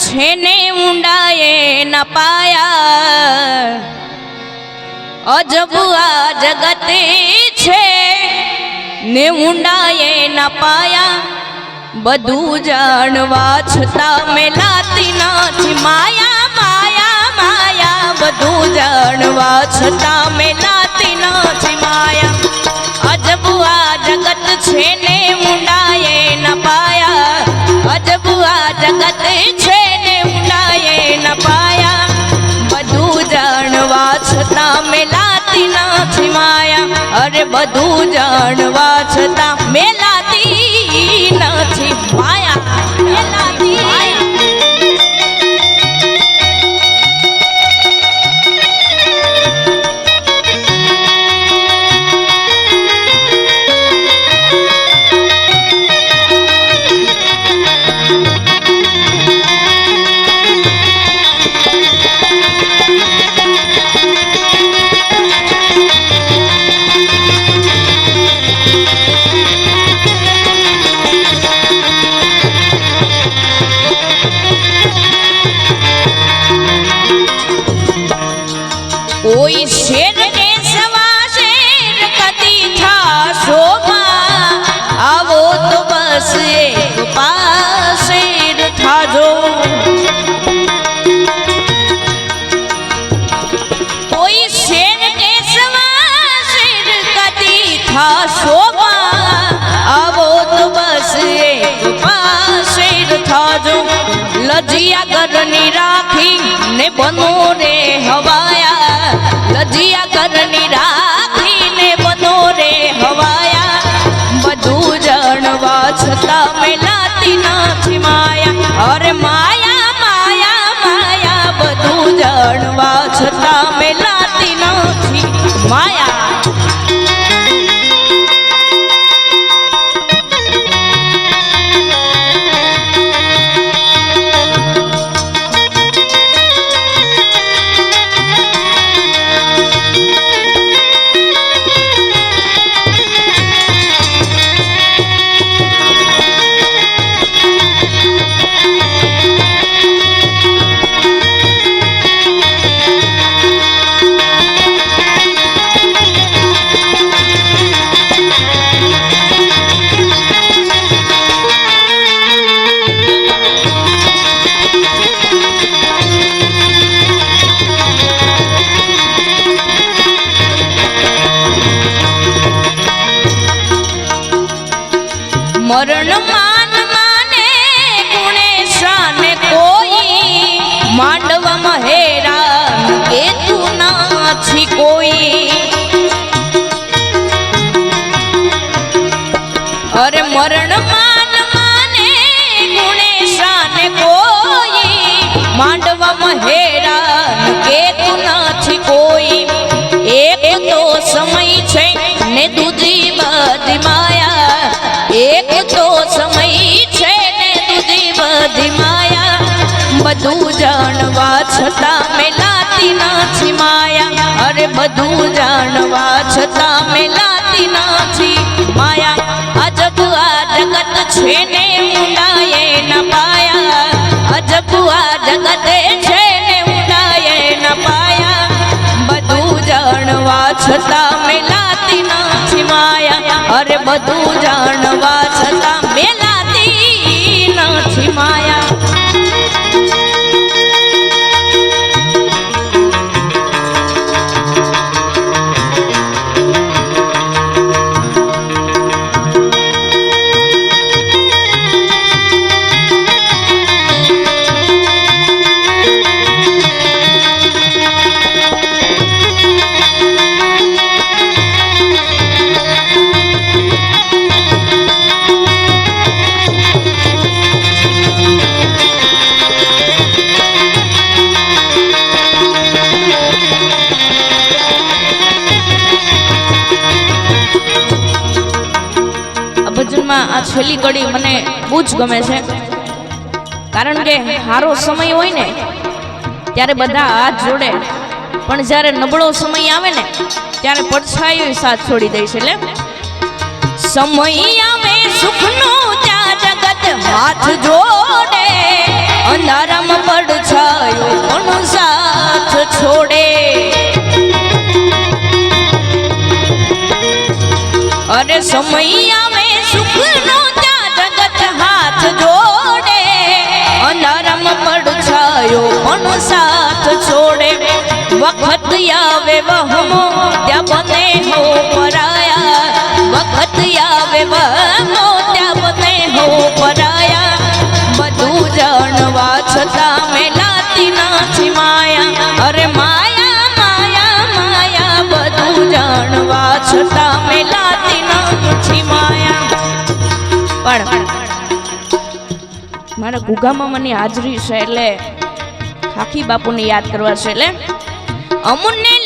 छेने ऊंडाए न पाया अजब आ जगते छे ने ऊंडाए न पाया बधु जाणवा छता मेलाती नथी माया माया माया बधु जाणवा छता मेलाती नथी माया अजब आ जगत छे ने ऊंडाए न पाया अजब आ जगत छे ने ऊंडाए न पाया बधु जाणवा छता मेलाती नथी माया अरे बधु जाणवा छता मेलाती नथी माया मेलाती माया कोई शेर ने सवा शेर कदी था शोभा आवो तो बस एक पास शेर था जो कोई शेर ने सवा शेर कदी था शोभा आवो तो बस एक पास शेर था जो लजिया करनी राखी ने बनो रे हवाया लजिया करनी राखी ने बनो रे हवाया बधु जाणवा छता मेलाती नथी माया अरे माया माया माया बधु जाणवा छता मेलाती नथी माया मरण मान माने गुणे शाने कोई मांडव महेरा के तू नाछी कोई अरे मरण मान माने गुणे शाने कोई मांडव महेरा के तू नाछी कोई एक तो समय छे ने दूजी बधी माया एक तो समय छे ने दूजी बधी माया बधु जाणवा छता मेलाती नथी माया अरे बधु जाणवा छता मेलाती नथी माया अजब आ जगत छे ने ऊंडाए न पाया अजब आ जगत छे ने ऊंडाए न पाया बधु जाणवा छता मेलाती नथी माया अरे बधु जाणवा छता मेलाती नथी माया ભજનમાં આ છેલ્લી કડી મને બહુ જ ગમે છે કારણ કે સારો સમય હોય ને ત્યારે બધા હાથ જોડે પણ જ્યારે નબળો સમય આવે ને ત્યારે પડછાયો સાથ છોડી દે છે એટલે સમય આવે સુખનો ત્યાં જગત હાથ જોડે અંધારામાં છોડે અરે સમય આવે સુખનો ત્યાં જગત હાથ જોડે અંધારામાં પડછાયો પણ સાથ છોડે વખત આવે વહમો ત્યાં બને હો પરાયા વખત આવે વહમો ત્યાં બને હો પરાયા બધું જાણવા છતાં મેલાતી નથી માયા અરે માયા માયા માયા બધું જાણવા છતાં મેલાતી નથી માયા પણ મારા ગુગામાં મને હાજરી છે એટલે ખાખી બાપુને યાદ કરવા છે એટલે અમુને